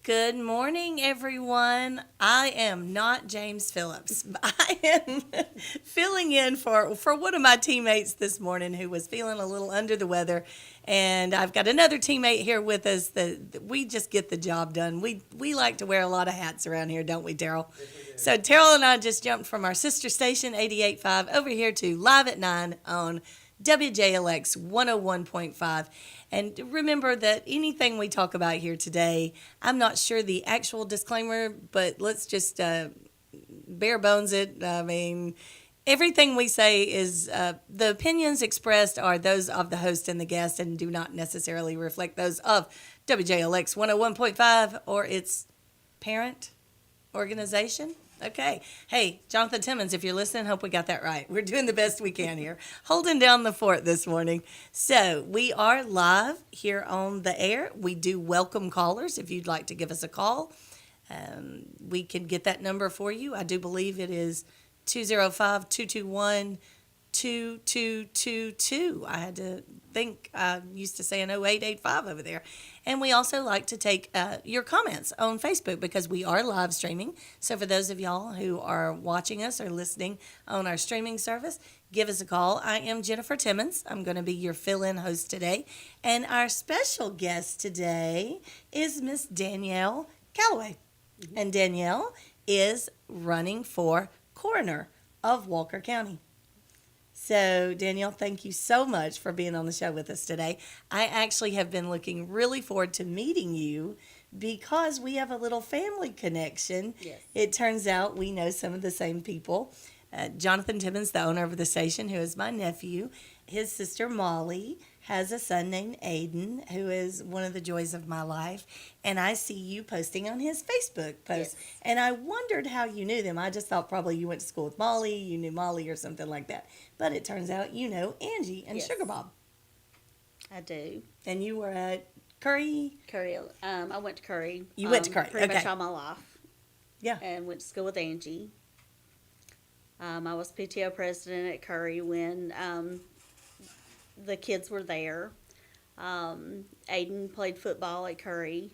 Good morning, everyone. I am not James Phillips. I am filling in for one of my teammates this morning who was feeling a little under the weather. And I've got another teammate here with us that we just get the job done. We like to wear a lot of hats around here, don't we, Daryl? So Terrell and I just jumped from our sister station, 88.5, over here to Live at 9 on WJLX 101.5. And remember that anything we talk about here today, I'm not sure the actual disclaimer, but let's just bare bones it. I mean, everything we say is the opinions expressed are those of the host and the guest and do not necessarily reflect those of WJLX 101.5 or its parent organization. Okay. Hey, Jonathan Timmons, if you're listening, hope we got that right. We're doing the best we can here, holding down the fort this morning. So we are live here on the air. We do welcome callers if you'd like to give us a call. We can get that number for you. I do believe it is 205-221-2222. I had to think, I used to say an 0885 over there. And we also like to take your comments on Facebook because we are live streaming. So for those of y'all who are watching us or listening on our streaming service, give us a call. I am Jennifer Timmons. I'm going to be your fill-in host today. And our special guest today is Miss Danielle Calloway. And Danielle is running for coroner of Walker County. So, Danielle, thank you so much for being on the show with us today. I actually have been looking really forward to meeting you because we have a little family connection. Yes. It turns out we know some of the same people. Jonathan Timmons, the owner of the station, who is my nephew, his sister Molly has a son named Aiden, who is one of the joys of my life. And I see you posting on his Facebook post. Yes. And I wondered how you knew them. I just thought probably you went to school with Molly, you knew Molly or something like that. But it turns out you know Angie and Yes. Sugar Bob. I do. And you were at Curry. Curry. I went to Curry. You went to Curry, pretty much okay. all my life. Yeah. And went to school with Angie. I was PTO president at Curry when the kids were there. Aiden played football at Curry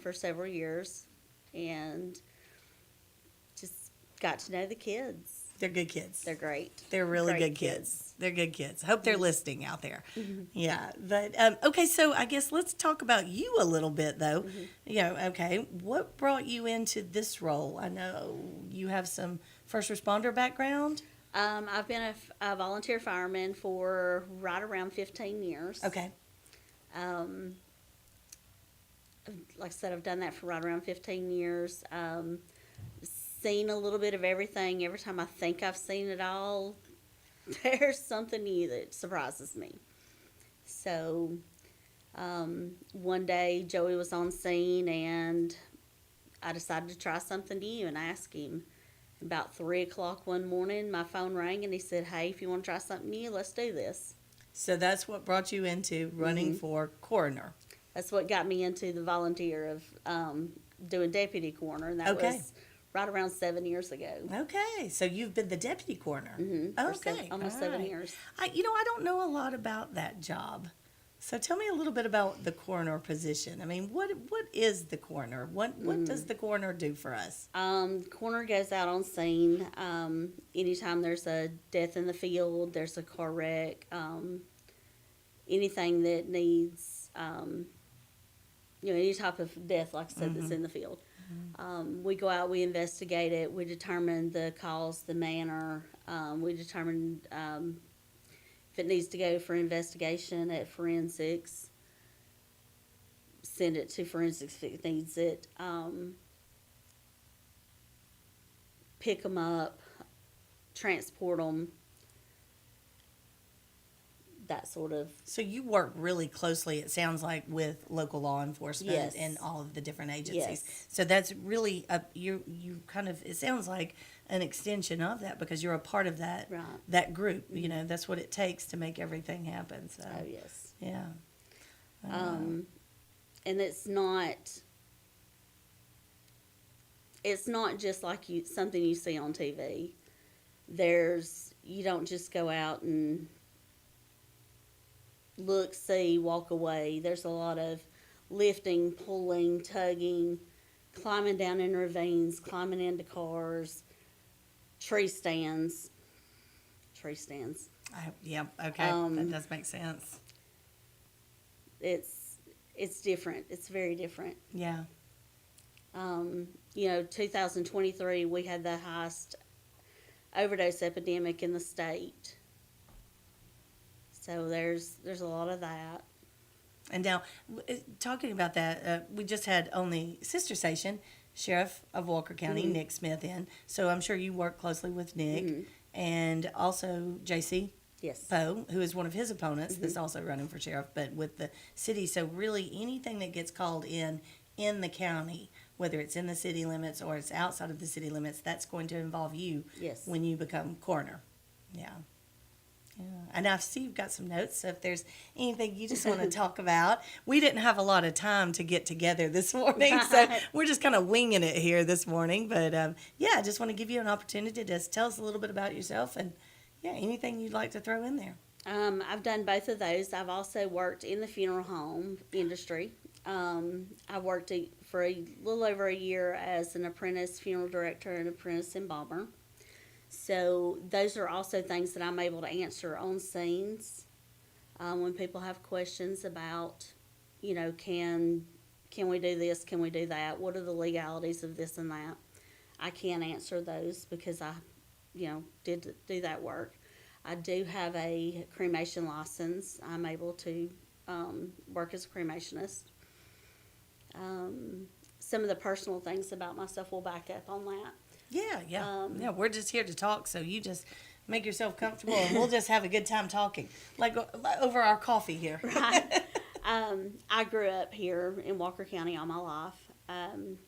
for several years, and just got to know the kids. They're good kids. They're great. They're really Great good kids. They're good kids. Hope they're listening out there. Mm-hmm. Yeah. But, okay, so I guess let's talk about you a little bit, though. Mm-hmm. You know, okay, what brought you into this role? I know you have some first responder background. I've been a volunteer fireman for right around 15 years. Okay. Like I said, I've done that for right around 15 years. Seen a little bit of everything. Every time I think I've seen it all, there's something new that surprises me. So, one day Joey was on scene and I decided to try something new and ask him. About 3 o'clock one morning, my phone rang and he said, "Hey, if you want to try something new, let's do this." So that's what brought you into running for coroner. That's what got me into the volunteer of doing deputy coroner, and that Okay. was right around 7 years ago. Okay. So you've been the deputy coroner. For Okay. almost All 7 right. years. I don't know a lot about that job. So tell me a little bit about the coroner position. I mean, what is the coroner? What does the coroner do for us? Coroner goes out on scene. Anytime there's a death in the field, there's a car wreck, anything that needs, any type of death, like I said, that's in the field. We go out, we investigate it, we determine the cause, the manner, we determine if it needs to go for investigation at forensics, send it to forensics if it needs it, pick them up, transport them, that sort of. So you work really closely, it sounds like, with local law enforcement Yes. and all of the different agencies. Yes. So that's really you kind of, it sounds like an extension of that because you're a part of that Right. that group. You know, that's what it takes to make everything happen. So Oh, yes. yeah. And it's not just like something you see on TV. You don't just go out and look, see, walk away. There's a lot of lifting, pulling, tugging, climbing down in ravines, climbing into cars, tree stands. Tree stands. Yeah, okay, that does make sense. It's different. It's very different. Yeah. 2023 we had the highest overdose epidemic in the state. So there's a lot of that. And now, talking about that, we just had on the sister station, Sheriff of Walker County, Nick Smith, in. So I'm sure you work closely with Nick. And also JC Yes. Poe, who is one of his opponents that's also running for sheriff, but with the city. So really anything that gets called in the county, whether it's in the city limits or it's outside of the city limits, that's going to involve you Yes. when you become coroner. Yeah. Yeah. And I see you've got some notes, so if there's anything you just want to talk about. We didn't have a lot of time to get together this morning, so we're just kind of winging it here this morning. But yeah, I just want to give you an opportunity to just tell us a little bit about yourself and, yeah, anything you'd like to throw in there. I've done both of those. I've also worked in the funeral home industry. I worked for a little over a year as an apprentice funeral director and apprentice embalmer. So those are also things that I'm able to answer on scenes when people have questions about, can we do this, can we do that, what are the legalities of this and that. I can answer those because I, did do that work. I do have a cremation license. I'm able to work as a cremationist. Some of the personal things about myself will back up on that. Yeah. Yeah, we're just here to talk, so you just make yourself comfortable and we'll just have a good time talking, like over our coffee here. Right. I grew up here in Walker County all my life. I'm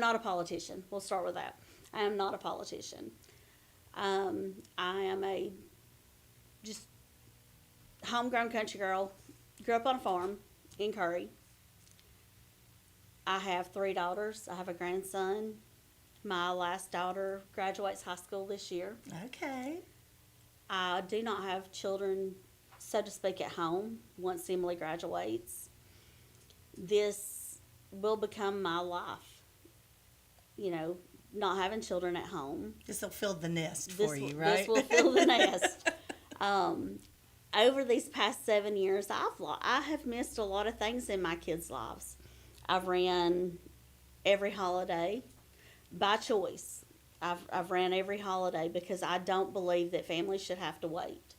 not a politician. We'll start with that. I am not a politician. I am a just homegrown country girl. Grew up on a farm in Curry. I have 3 daughters. I have a grandson. My last daughter graduates high school this year. Okay. I do not have children, so to speak, at home once Emily graduates. This will become my life. Not having children at home. This will fill the nest for you, right? This will fill the nest. Over these past 7 years, I have missed a lot of things in my kids' lives. I've ran every holiday by choice. I've ran every holiday because I don't believe that families should have to wait.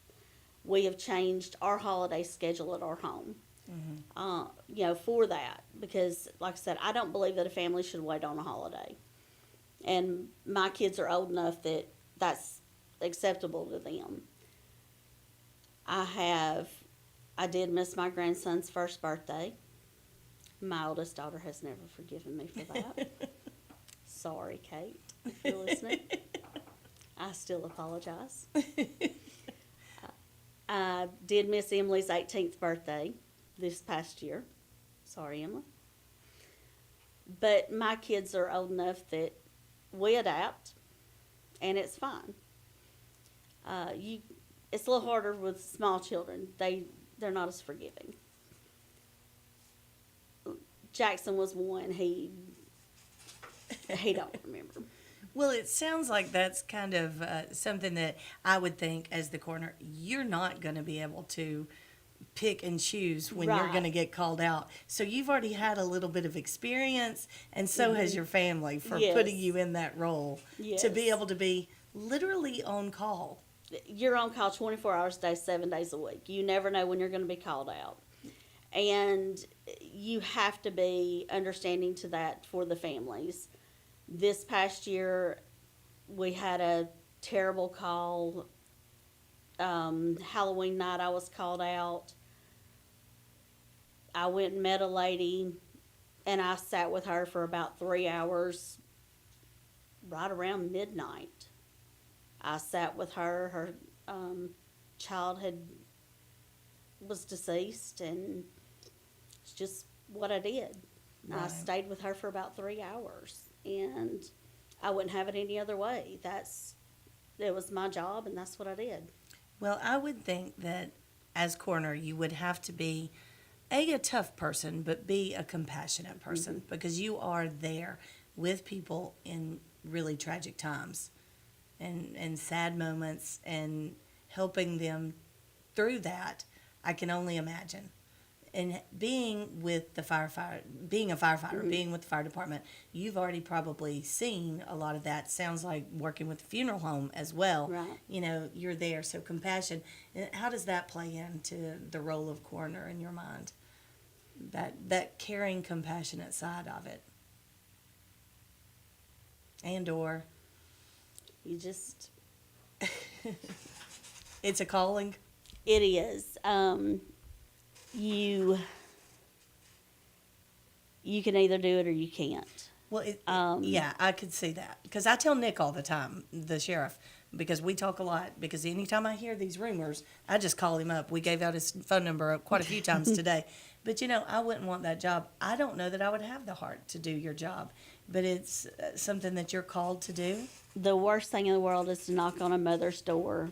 We have changed our holiday schedule at our home. For that, because like I said, I don't believe that a family should wait on a holiday. And my kids are old enough that that's acceptable to them. I did miss my grandson's first birthday. My oldest daughter has never forgiven me for that. Sorry, Kate, if you're listening. I still apologize. I did miss Emily's 18th birthday this past year. Sorry, Emily. But my kids are old enough that we adapt, and it's fine. It's a little harder with small children. They're not as forgiving. Jackson was one. He don't remember. Well, it sounds like that's kind of something that I would think as the coroner, you're not going to be able to pick and choose when you're going to get called out. So you've already had a little bit of experience, and so has your family for putting you in that role to be able to be literally on call. You're on call 24 hours a day, 7 days a week. You never know when you're going to be called out. And you have to be understanding to that for the families. This past year, we had a terrible call. Halloween night, I was called out. I went and met a lady, and I sat with her for about 3 hours, right around midnight. I sat with her. Her child was deceased, and it's just what I did. Right. I stayed with her for about 3 hours, and I wouldn't have it any other way. It was my job, and that's what I did. Well, I would think that as coroner, you would have to be A tough person, but B, a compassionate person, because you are there with people in really tragic times and sad moments and helping them through that. I can only imagine. And being with the firefighter, being a firefighter, being with the fire department, you've already probably seen a lot of that. Sounds like working with the funeral home as well. Right. You know, you're there. So compassion. How does that play into the role of coroner in your mind? That caring, compassionate side of it. And or You just, it's a calling. it is. You can either do it or you can't. Well, yeah, I could see that because I tell Nick all the time, the sheriff, because we talk a lot. Because anytime I hear these rumors, I just call him up. We gave out his phone number quite a few times today. But you know, I wouldn't want that job. I don't know that I would have the heart to do your job, but it's something that you're called to do. The worst thing in the world is to knock on a mother's door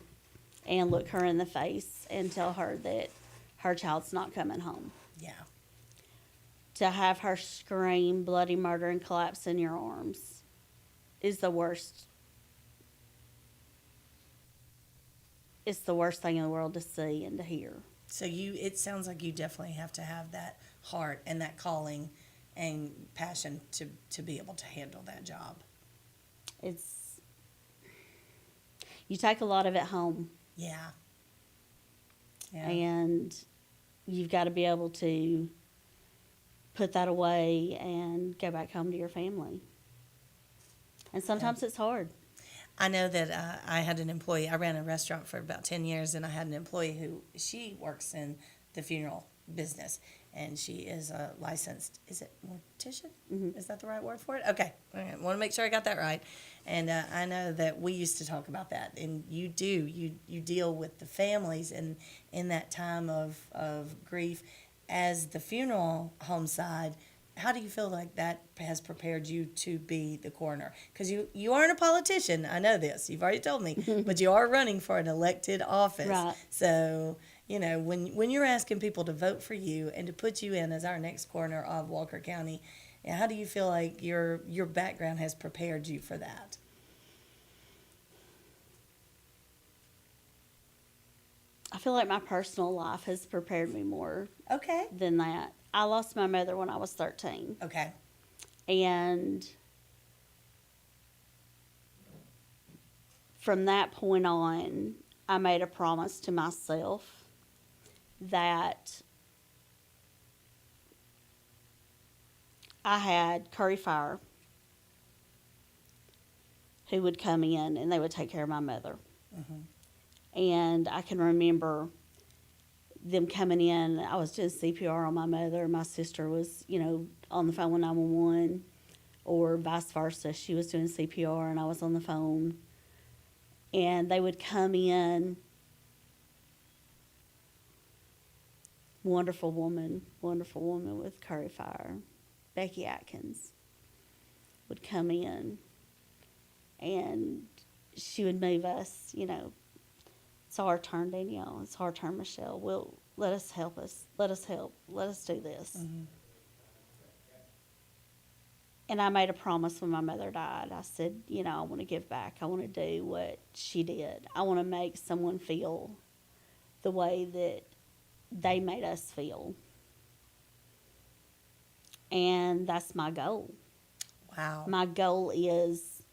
and look her in the face and tell her that her child's not coming home. Yeah, To have her scream bloody murder and collapse in your arms is the worst. It's the worst thing in the world to see and to hear. so it sounds like you definitely have to have that heart and that calling and passion to be able to handle that job. It's, you take a lot of it home, Yeah. Yeah. and you've got to be able to put that away and go back home to your family. And sometimes it's hard. I know that I had an employee. I ran a restaurant for about 10 years, and I had an employee who she works in the funeral business, and she is a licensed. Is it mortician? Mhm. Is that the right word for it? Okay, I want to make sure I got that right. And I know that we used to talk about that, and you deal with the families and in that time of grief, as the funeral home side. How do you feel like that has prepared you to be the coroner? Because you aren't a politician. I know this. You've already told me. But you are running for an elected office. Right. So, you know, when you're asking people to vote for you and to put you in as our next coroner of Walker County, how do you feel like your background has prepared you for that? I feel like my personal life has prepared me more Okay. than that. I lost my mother when I was 13. Okay. And from that point on, I made a promise to myself that I had Curry Fire who would come in and they would take care of my mother. And I can remember them coming in. I was doing CPR on my mother. My sister was, on the phone with 911, or vice versa. She was doing CPR and I was on the phone. And they would come in. Wonderful woman with Curry Fire, Becky Atkins, would come in and she would move us, it's our turn, Danielle. It's our turn, Michelle. Let us help us. Let us help. Let us do this. And I made a promise when my mother died. I said, I want to give back. I want to do what she did. I want to make someone feel the way that they made us feel. And that's my goal. Wow. My goal is,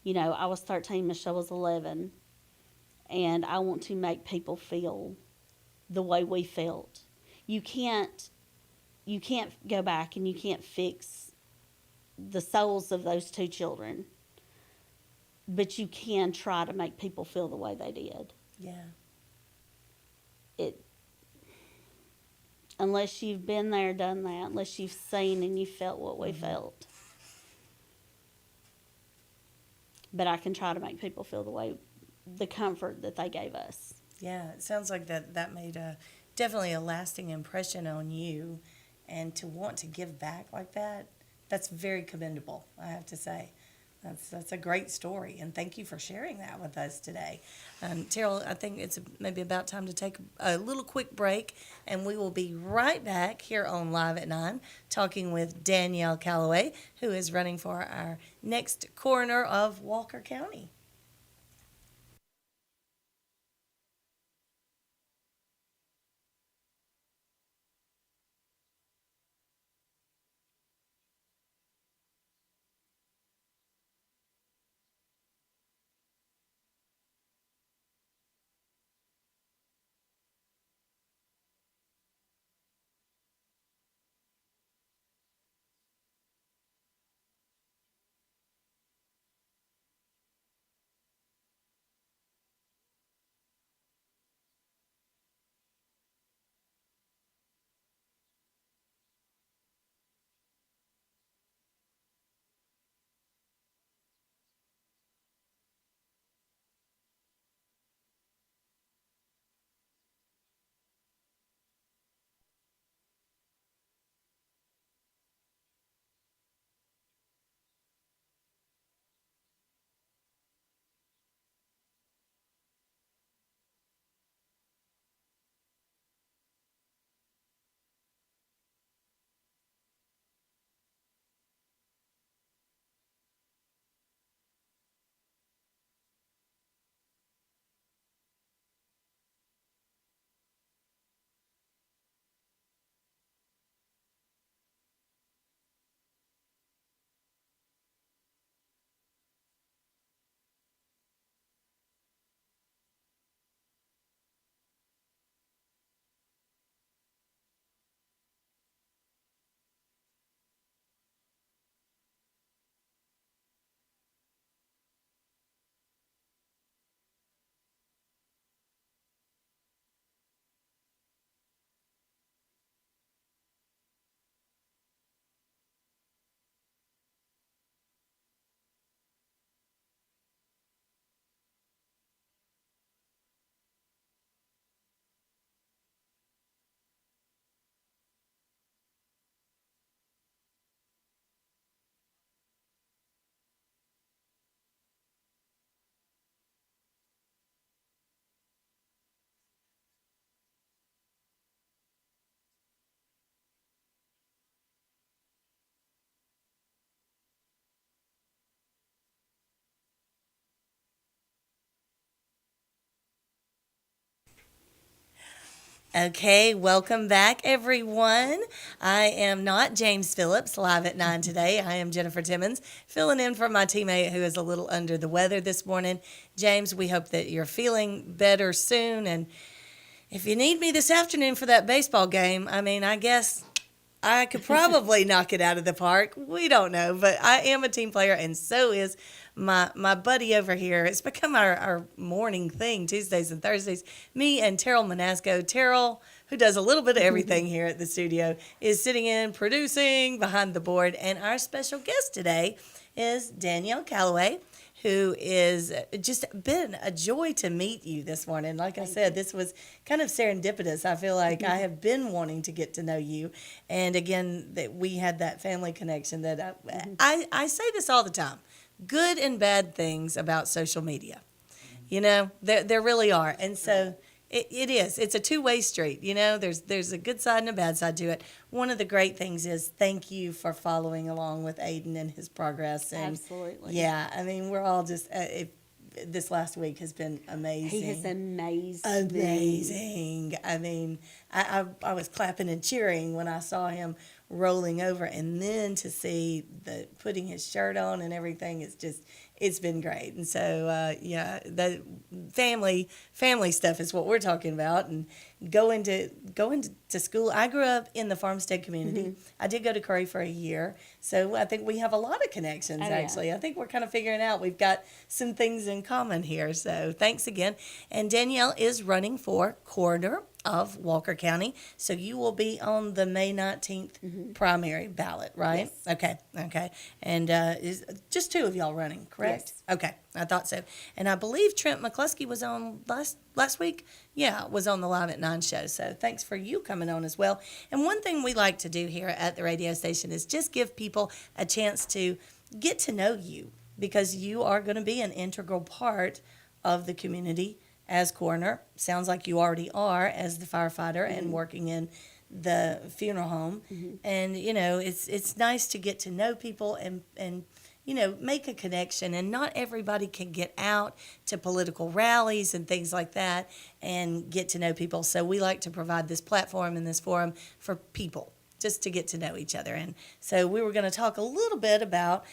I was 13, Michelle was 11. And I want to make people feel the way we felt. You can't go back and you can't fix the souls of those two children, but you can try to make people feel the way they did. Yeah. Unless you've been there, done that, unless you've seen and you felt what we felt. But I can try to make people feel the comfort that they gave us. Yeah, it sounds like that made definitely a lasting impression on you, and to want to give back like that, that's very commendable, I have to say. That's a great story, and thank you for sharing that with us today. Terrell, I think it's maybe about time to take a little quick break, and we will be right back here on Live at 9 talking with Danielle Calloway, who is running for our next coroner of Walker County. Okay, welcome back, everyone. I am not James Phillips live at 9 today. I am Jennifer Timmons, filling in for my teammate who is a little under the weather this morning. James, we hope that you're feeling better soon. And if you need me this afternoon for that baseball game, I mean, I guess I could probably knock it out of the park. We don't know, but I am a team player, and so is my buddy over here. It's become our morning thing, Tuesdays and Thursdays. Me and Terrell Manasco. Terrell, who does a little bit of everything here at the studio, is sitting in, producing, behind the board. And our special guest today is Danielle Calloway, who is just been a joy to meet you this morning. Like I said, this was kind of serendipitous. I feel like I have been wanting to get to know you. And again, that we had that family connection that I say this all the time. Good and bad things about social media. You know, there really are. And so it is. It's a two-way street. You know, there's a good side and a bad side to it. One of the great things is thank you for following along with Aiden and his progress. And Absolutely. yeah, I mean, we're all just, this last week has been amazing. He has amazed me. Amazing. I mean, I was clapping and cheering when I saw him rolling over, and then to see the putting his shirt on and everything, it's been great. And so yeah, the family stuff is what we're talking about. And going to school, I grew up in the farmstead community. I did go to Curry for a year, so I think we have a lot of connections. Oh, yeah. Actually, I think we're kind of figuring out we've got some things in common here. So thanks again. And Danielle is running for coroner of Walker County, so you will be on the May 19th primary ballot, right? Yes. Okay. And is just two of y'all running, correct? Yes. Okay, I thought so. And I believe Trent McCluskey was on last week. Yeah, was on the Live at 9 show. So thanks for you coming on as well. And one thing we like to do here at the radio station is just give people a chance to get to know you because you are going to be an integral part of the community as coroner. Sounds like you already are as the firefighter and working in the funeral home. And it's nice to get to know people and make a connection. And not everybody can get out to political rallies and things like that and get to know people. So we like to provide this platform and this forum for people just to get to know each other. And so we were going to talk a little bit about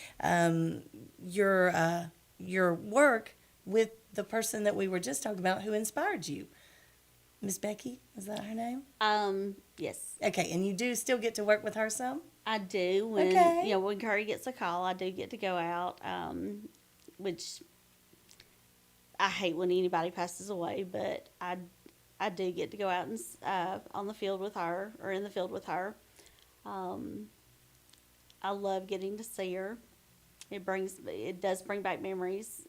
your work with the person that we were just talking about who inspired you. Miss Becky, is that her name? Yes. Okay, and you do still get to work with her some? I do. When Okay. when Curry gets a call, I do get to go out. Which I hate when anybody passes away, but I do get to go out and on the field with her or in the field with her. I love getting to see her. It does bring back memories.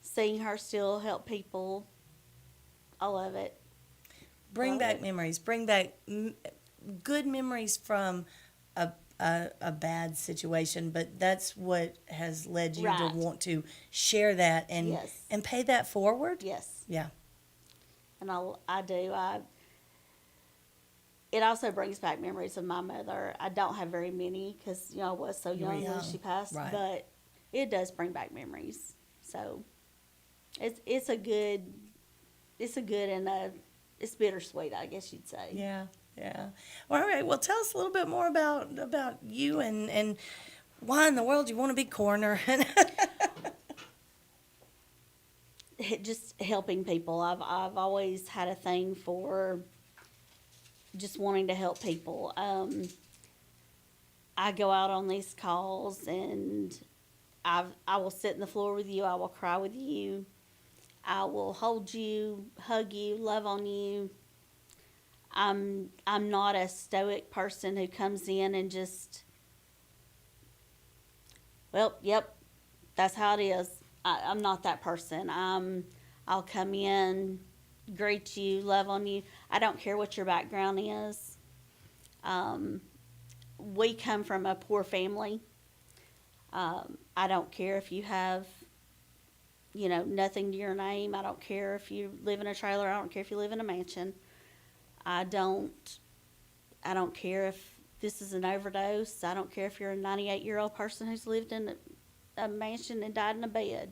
Seeing her still help people, I love it. Bring back memories. Bring back good memories from a bad situation, but that's what has led you to Right. want to share that and Yes. and pay that forward. Yes, Yeah. and I do. It also brings back memories of my mother. I don't have very many because I was so You were young when young, she passed, right. but it does bring back memories. So it's a good and it's bittersweet, I guess you'd say. Yeah. Yeah. Well, all right. Well, tell us a little bit more about you and why in the world you want to be coroner. Just helping people. I've always had a thing for just wanting to help people. I go out on these calls and I will sit in the floor with you. I will cry with you. I will hold you, hug you, love on you. I'm not a stoic person who comes in and just, well, yep, that's how it is. I'm not that person. I'll come in, greet you, love on you. I don't care what your background is. We come from a poor family. I don't care if you have, nothing to your name. I don't care if you live in a trailer. I don't care if you live in a mansion. I don't care if this is an overdose. I don't care if you're a 98-year-old person who's lived in a mansion and died in a bed.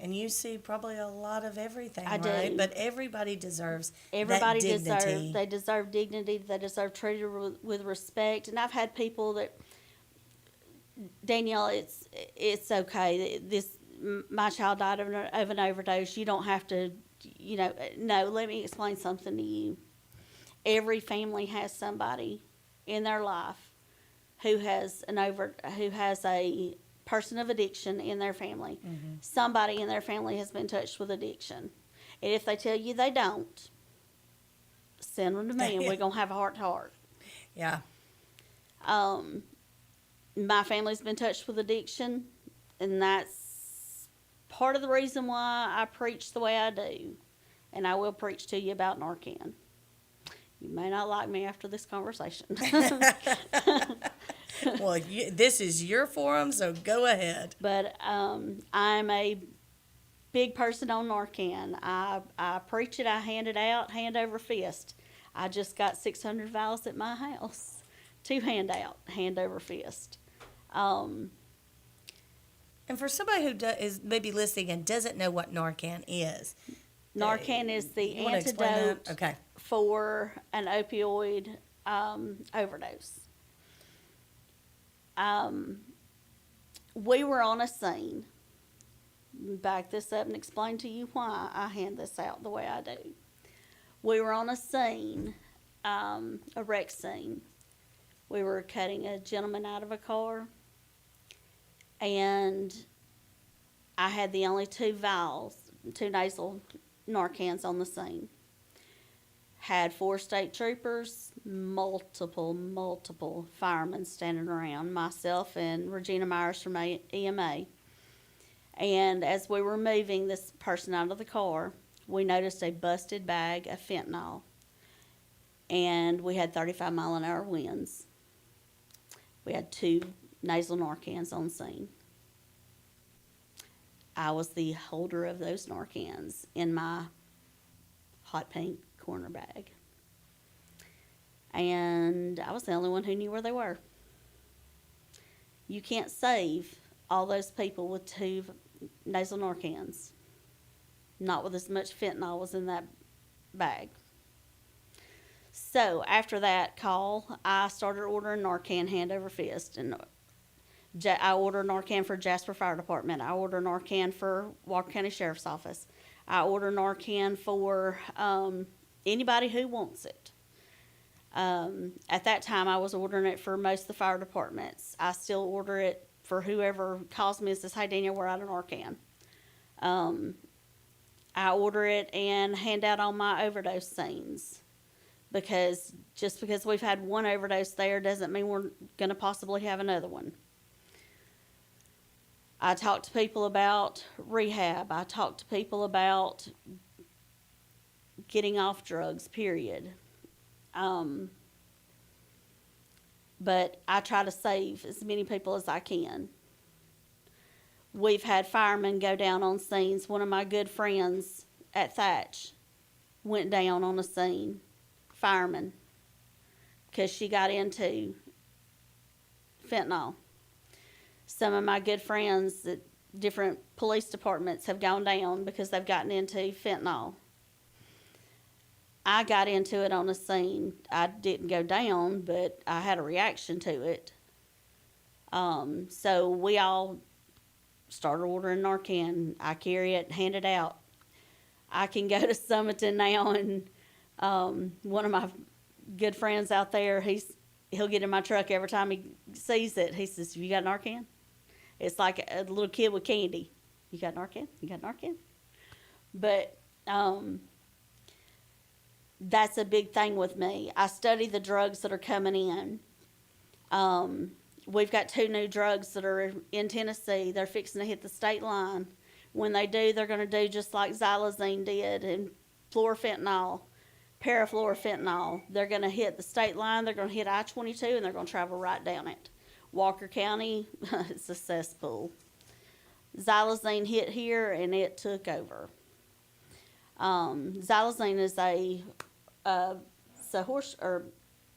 And you see probably a lot of everything, I do. right? But everybody deserves Everybody that dignity. they deserve dignity. They deserve treated with respect. And I've had people that, Danielle, it's okay. My child died of an overdose. You don't have to, no. Let me explain something to you. Every family has somebody in their life who has a person of addiction in their family. Mm-hmm. Somebody in their family has been touched with addiction. And if they tell you they don't, send them to me and we're going to have a heart-to-heart. Yeah. My family's been touched with addiction, and that's part of the reason why I preach the way I do. And I will preach to you about Narcan. You may not like me after this conversation. Well, this is your forum, so go ahead. But I'm a big person on Narcan. I preach it, I hand it out, hand over fist. I just got 600 vials at my house to hand out, hand over fist. And for somebody who is maybe listening and doesn't know what Narcan is. Narcan is the you wanna explain antidote that? Okay. for an opioid overdose. We were on a scene. Back this up and explain to you why I hand this out the way I do. We were on a scene, a wreck scene. We were cutting a gentleman out of a car, and I had the only 2 nasal Narcans on the scene. Had 4 state troopers, multiple firemen standing around, myself and Regina Myers from EMA. And as we were moving this person out of the car, we noticed a busted bag of fentanyl. And we had 35-mile-an-hour winds. We had 2 nasal Narcans on scene. I was the holder of those Narcans in my hot pink corner bag. And I was the only one who knew where they were. You can't save all those people with 2 nasal Narcans. Not with as much fentanyl was in that bag. So after that call, I started ordering Narcan hand over fist. And I order Narcan for Jasper Fire Department. I order Narcan for Walker County Sheriff's Office. I order Narcan for anybody who wants it. At that time, I was ordering it for most of the fire departments. I still order it for whoever calls me and says, "Hey, Danielle, we're out of Narcan." I order it and hand out on my overdose scenes. Because just because we've had one overdose there doesn't mean we're going to possibly have another one. I talk to people about rehab. I talk to people about getting off drugs, period. But I try to save as many people as I can. We've had firemen go down on scenes. One of my good friends at Thatch went down on a scene, fireman, because she got into fentanyl. Some of my good friends at different police departments have gone down because they've gotten into fentanyl. I got into it on a scene. I didn't go down, but I had a reaction to it. So we all started ordering Narcan. I carry it, hand it out. I can go to Summerton now, and one of my good friends out there, he'll get in my truck every time he sees it. He says, "Have you got Narcan?" It's like a little kid with candy. "You got Narcan? You got Narcan?" But that's a big thing with me. I study the drugs that are coming in. We've got 2 new drugs that are in Tennessee. They're fixing to hit the state line. When they do, they're going to do just like xylazine did and fluorfentanyl, parafluorfentanyl. They're going to hit the state line. They're going to hit I-22, and they're going to travel right down it. Walker County, it's a cesspool. Xylazine hit here, and it took over. Xylazine is it's a horse or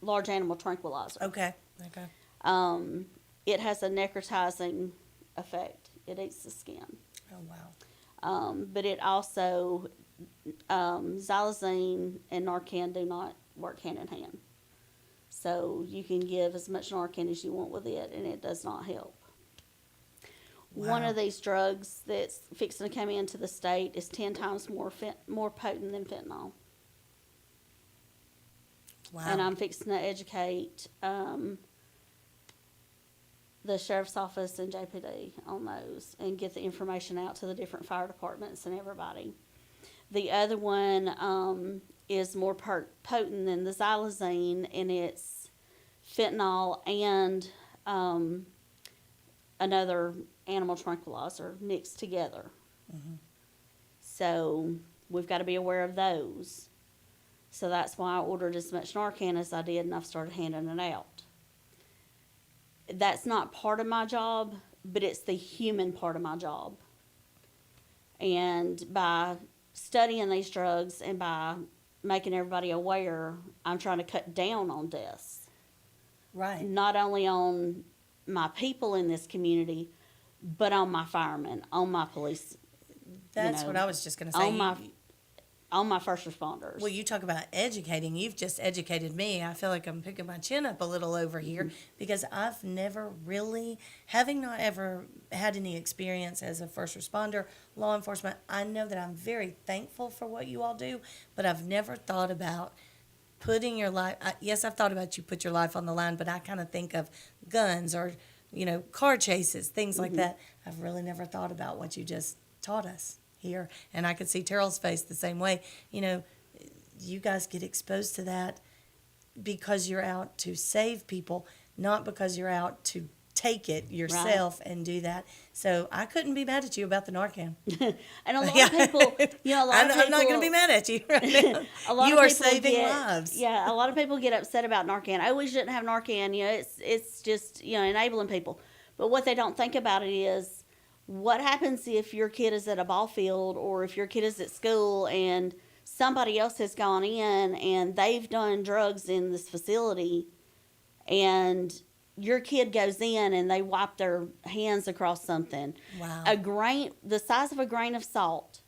large animal tranquilizer. Okay. It has a necrotizing effect. It eats the skin. Oh, wow. But it also, xylazine and Narcan do not work hand in hand. So you can give as much Narcan as you want with it, and it does not help. Wow. One of these drugs that's fixing to come into the state is 10 times more potent than fentanyl. Wow. And I'm fixing to educate the sheriff's office and JPD on those and get the information out to the different fire departments and everybody. The other one is more potent than the xylazine, and it's fentanyl and another animal tranquilizer mixed together. Mm-hmm. So we've got to be aware of those. So that's why I ordered as much Narcan as I did, and I've started handing it out. That's not part of my job, but it's the human part of my job. And by studying these drugs and by making everybody aware, I'm trying to cut down on deaths. Right. Not only on my people in this community, but on my firemen, on my police. That's what I was just going to say. On my first responders. Well, you talk about educating. You've just educated me. I feel like I'm picking my chin up a little over here because I've never really, having not ever had any experience as a first responder, law enforcement, I know that I'm very thankful for what you all do, but I've never thought about putting your life, yes, I've thought about you put your life on the line, but I kind of think of guns or, car chases, things like that. I've really never thought about what you just taught us here, and I could see Terrell's face the same way. You guys get exposed to that because you're out to save people, not because you're out to take it yourself and do that. So I couldn't be mad at you about the Narcan. And a lot of people, I'm not going to be mad at you right now. You are saving lives. Yeah, a lot of people get upset about Narcan. Oh, we shouldn't have Narcan. It's just enabling people. But what they don't think about it is what happens if your kid is at a ball field or if your kid is at school and somebody else has gone in and they've done drugs in this facility and your kid goes in and they wipe their hands across something. Wow. The size of a grain of salt,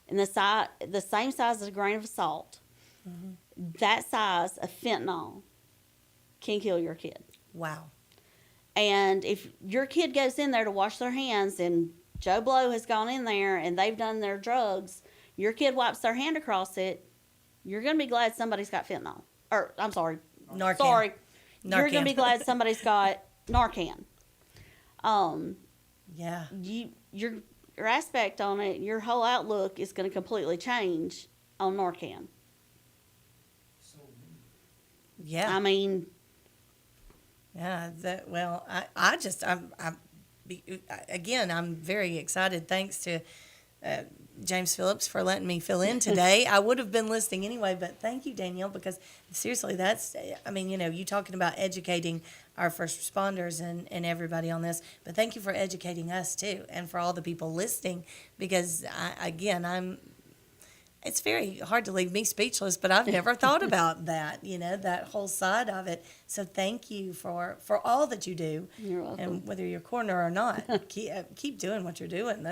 and the same size as a grain of salt, that size of fentanyl can kill your kid. Wow. And if your kid goes in there to wash their hands and Joe Blow has gone in there and they've done their drugs, your kid wipes their hand across it, you're going to be glad somebody's got fentanyl. Or, I'm sorry. Narcan. Sorry. Narcan. You're going to be glad somebody's got Narcan. Yeah. Your aspect on it, your whole outlook is going to completely change on Narcan. Yeah. I mean, Yeah, I'm very excited. Thanks to James Phillips for letting me fill in today. I would have been listening anyway, but thank you, Danielle, because seriously, you talking about educating our first responders and everybody on this, but thank you for educating us too, and for all the people listening, because it's very hard to leave me speechless, but I've never thought about that, that whole side of it. So thank you for all that you do. You're welcome. And whether you're coroner or not, keep doing what you're doing.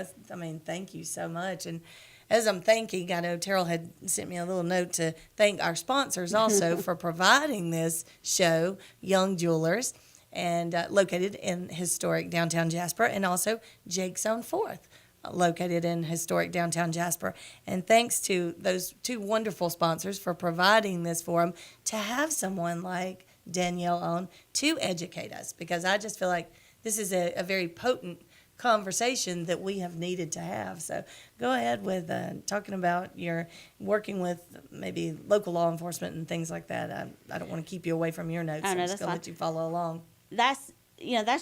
Thank you so much. And as I'm thanking, I know Terrell had sent me a little note to thank our sponsors also for providing this show, Young Jewelers, and located in historic downtown Jasper, and also Jake's on 4th. Located in historic downtown Jasper. And thanks to those two wonderful sponsors for providing this forum to have someone like Danielle on to educate us, because I just feel like this is a very potent conversation that we have needed to have. So go ahead with talking about your working with maybe local law enforcement and things like that. I don't want to keep you away from your notes. Oh, no, I'm just going to let you follow along. that's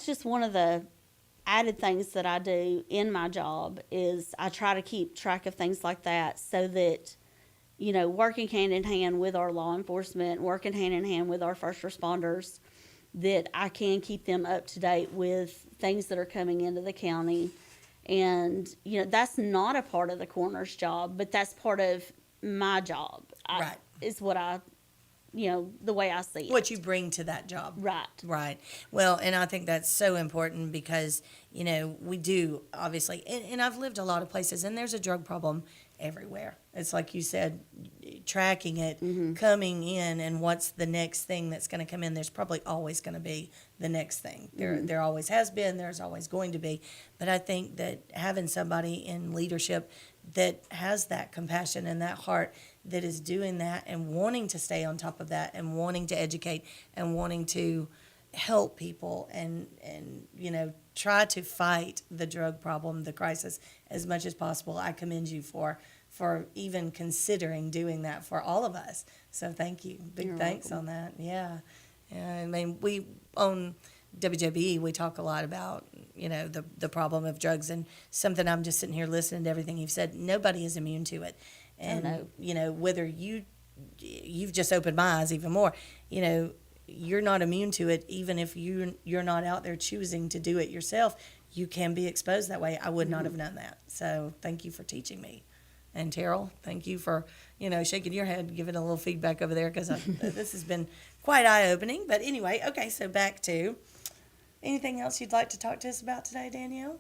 just one of the added things that I do in my job is I try to keep track of things like that so that, working hand in hand with our law enforcement, working hand in hand with our first responders, that I can keep them up to date with things that are coming into the county. And, that's not a part of the coroner's job, but that's part of my job. Right. Is what the way I see it. What you bring to that job. Right. Right. Well, and I think that's so important because, we do, obviously, and I've lived a lot of places, and there's a drug problem everywhere. It's like you said, tracking it, coming in, and what's the next thing that's going to come in. There's probably always going to be the next thing. There always has been, there's always going to be. But I think that having somebody in leadership that has that compassion and that heart that is doing that and wanting to stay on top of that and wanting to educate and wanting to help people and try to fight the drug problem, the crisis, as much as possible. I commend you for even considering doing that for all of us. So thank you. Big thanks on that. Yeah. I mean, we on WJBE, we talk a lot about, the problem of drugs, and something I'm just sitting here listening to everything you've said. Nobody is immune to it. And, whether you've just opened my eyes even more, you're not immune to it. Even if you're not out there choosing to do it yourself, you can be exposed that way. I would not have known that. So thank you for teaching me. And Terrell, thank you for, shaking your head, giving a little feedback over there, because this has been quite eye-opening. But anyway, okay, so back to anything else you'd like to talk to us about today, Danielle?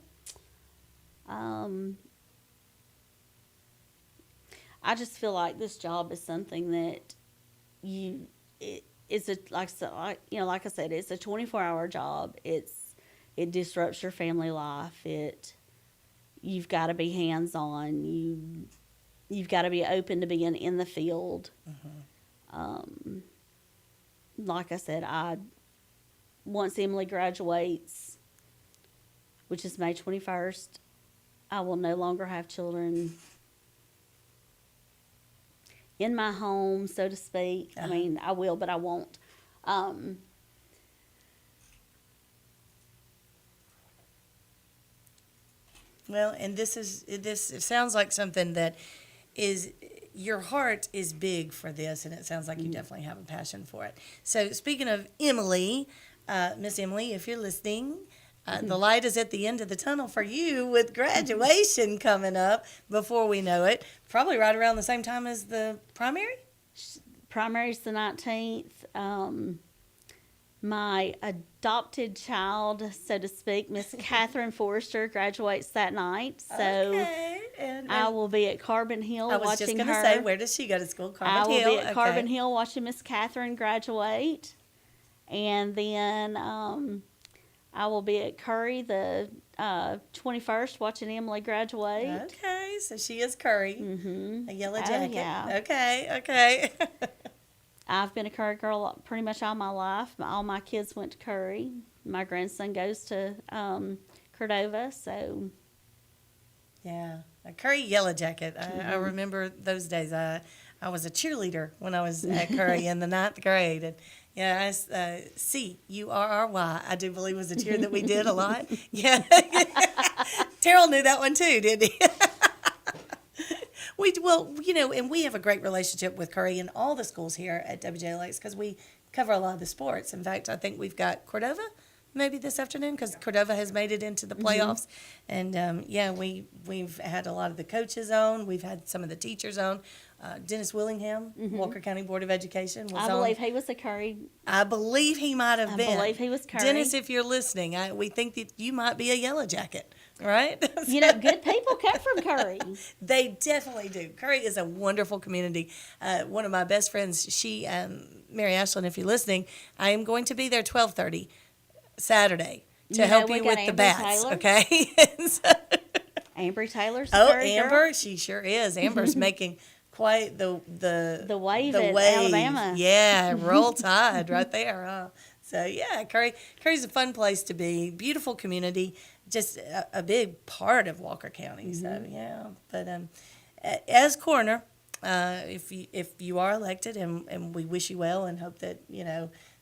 I just feel like this job is something that it's like I said, it's a 24-hour job. It disrupts your family life. You've got to be hands-on. You've got to be open to being in the field. Like I said, once Emily graduates, which is May 21st, I will no longer have children in my home, so to speak. I mean, I will, but I won't. Well, and it sounds like something that is, your heart is big for this, and it sounds like you definitely have a passion for it. So speaking of Emily, Miss Emily, if you're listening, The light is at the end of the tunnel for you with graduation coming up before we know it. Probably right around the same time as the primary. Primary's the 19th. My adopted child, so to speak, Miss Catherine Forrester, graduates that night. So Okay. And I will be at Carbon Hill I was watching just going her. to say, where does she go to school? Carbon I will Hill. be at Carbon Hill watching Miss Catherine graduate. And then I will be at Curry the 21st watching Emily graduate. Okay, so she is Curry. Mm-hmm. A yellow jacket. Yeah. Okay. I've been a Curry girl pretty much all my life. All my kids went to Curry. My grandson goes to Cordova, so. Yeah, a Curry yellow jacket. I remember those days. I was a cheerleader when I was at Curry in the 9th grade. And yeah, C-U-R-R-Y, I do believe was a cheer that we did a lot. Yeah. Terrell knew that one too, didn't he? And we have a great relationship with Curry and all the schools here at WJLX because we cover a lot of the sports. In fact, I think we've got Cordova maybe this afternoon because Cordova has made it into the playoffs. And we've had a lot of the coaches on. We've had some of the teachers on. Dennis Willingham, Walker County Board of Education, was I believe he was a Curry. I believe he might have been. I believe he was Curry. Dennis, if you're listening, we think that you might be a yellow jacket, right? Good people come from Curry. They definitely do. Curry is a wonderful community. One of my best friends, Mary Ashland, if you're listening, I am going to be there 12:30 Saturday to help you with the bats. Taylor. Okay. Amber Taylor's a Curry Amber, girl. she sure is. Amber's making quite the wave at Alabama. Yeah, roll tide right there. Huh? So yeah, Curry's a fun place to be. Beautiful community, just a big part of Walker County. So yeah, but as coroner, if you are elected, and we wish you well and hope that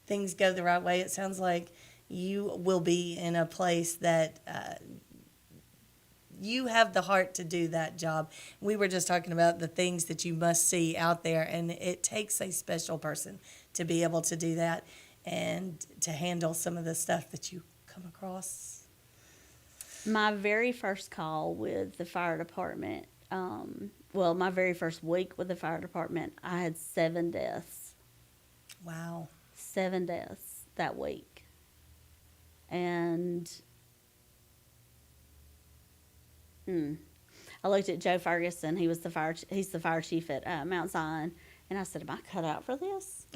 things go the right way. It sounds like you will be in a place that you have the heart to do that job. We were just talking about the things that you must see out there, and it takes a special person to be able to do that and to handle some of the stuff that you come across. My very first call with the fire department, my very first week with the fire department, I had 7 deaths. Wow. 7 deaths that week. And I looked at Joe Ferguson. He's the fire chief at Mount Zion, and I said, "Am I cut out for this?"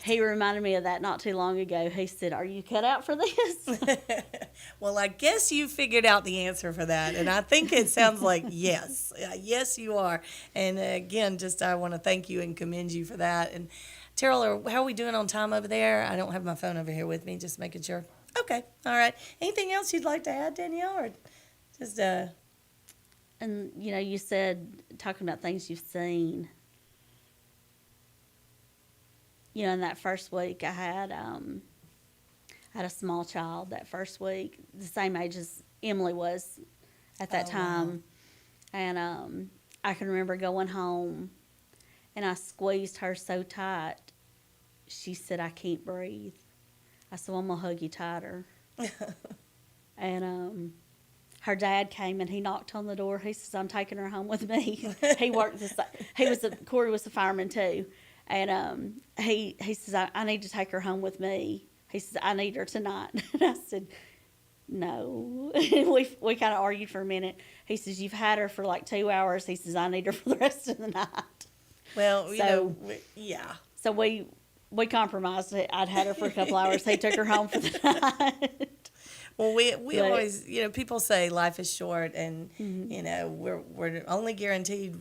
He reminded me of that not too long ago. He said, "Are you cut out for this?" Well, I guess you figured out the answer for that, and I think it sounds like yes. Yes, you are. And again, I want to thank you and commend you for that. And Terrell, how are we doing on time over there? I don't have my phone over here with me, just making sure. Okay, all right. Anything else you'd like to add, Danielle, or just And you said talking about things you've seen. In that first week, I had a small child that first week, the same age as Emily was at that time. Wow. And I can remember going home, and I squeezed her so tight. She said, "I can't breathe." I said, "Well, I'm going to hug you tighter." And her dad came, and he knocked on the door. He says, "I'm taking her home with me." He worked Corey was a fireman too. And he says, I need to take her home with me. He says, "I need her tonight." And I said, "No." we kind of argued for a minute. He says, "You've had her for like 2 hours." He says, "I need her for the rest of the night." Well, yeah. So we compromised. I'd had her for a couple hours. He took her home for the night. Well, we always, people say life is short, and we're only guaranteed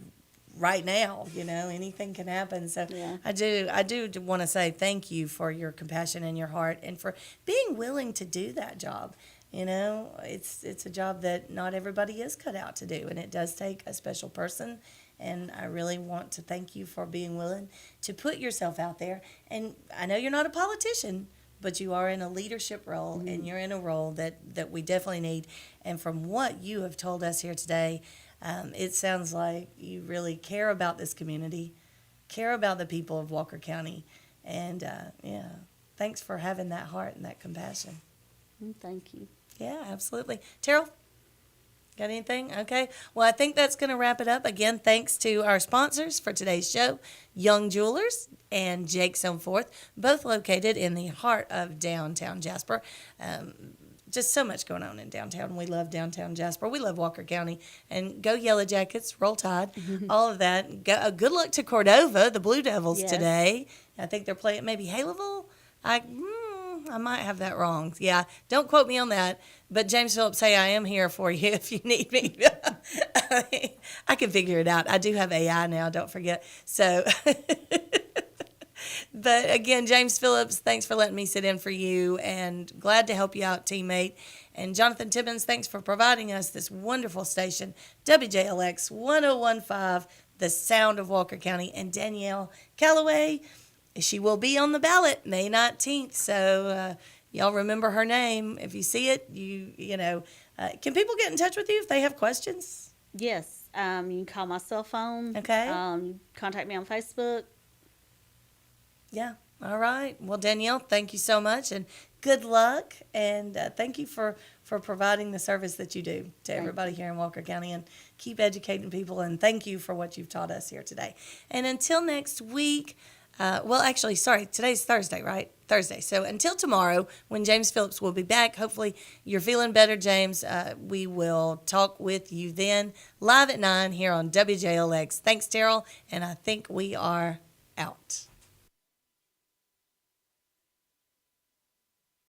right now. Anything can happen. So yeah. I do want to say thank you for your compassion and your heart, and for being willing to do that job. It's a job that not everybody is cut out to do, and it does take a special person. And I really want to thank you for being willing to put yourself out there. And I know you're not a politician, but you are in a leadership role, and you're in a role that we definitely need. And from what you have told us here today, it sounds like you really care about this community, care about the people of Walker County. And, thanks for having that heart and that compassion. Thank you. Yeah, absolutely. Terrell, got anything? Okay. Well, I think that's going to wrap it up. Again, thanks to our sponsors for today's show, Young Jewelers and Jake's on Fourth, both located in the heart of downtown Jasper. Just so much going on in downtown. We love downtown Jasper. We love Walker County. And go Yellow Jackets, roll Tide, all of that. Good luck to Cordova, the Blue Devils, Yes. today. I think they're playing maybe Haleville. I might have that wrong. Yeah, don't quote me on that. But James Phillips, hey, I am here for you if you need me. I can figure it out. I do have AI now, don't forget. So, but again, James Phillips, thanks for letting me sit in for you, and glad to help you out, teammate. And Jonathan Tibbins, thanks for providing us this wonderful station, WJLX 1015, the sound of Walker County. And Danielle Calloway, she will be on the ballot May 19th, so y'all remember her name. If you see it, can people get in touch with you if they have questions? Yes, you can call my cell phone. Okay. Contact me on Facebook. Yeah, all right. Well, Danielle, thank you so much, and good luck, and thank you for providing the service that you do to everybody here in Walker County, and keep educating people, and thank you for what you've taught us here today. And until next week, today's Thursday, right? Thursday. So until tomorrow, when James Phillips will be back, hopefully you're feeling better, James. We will talk with you then, live at 9 here on WJLX. Thanks, Terrell, and I think we are out.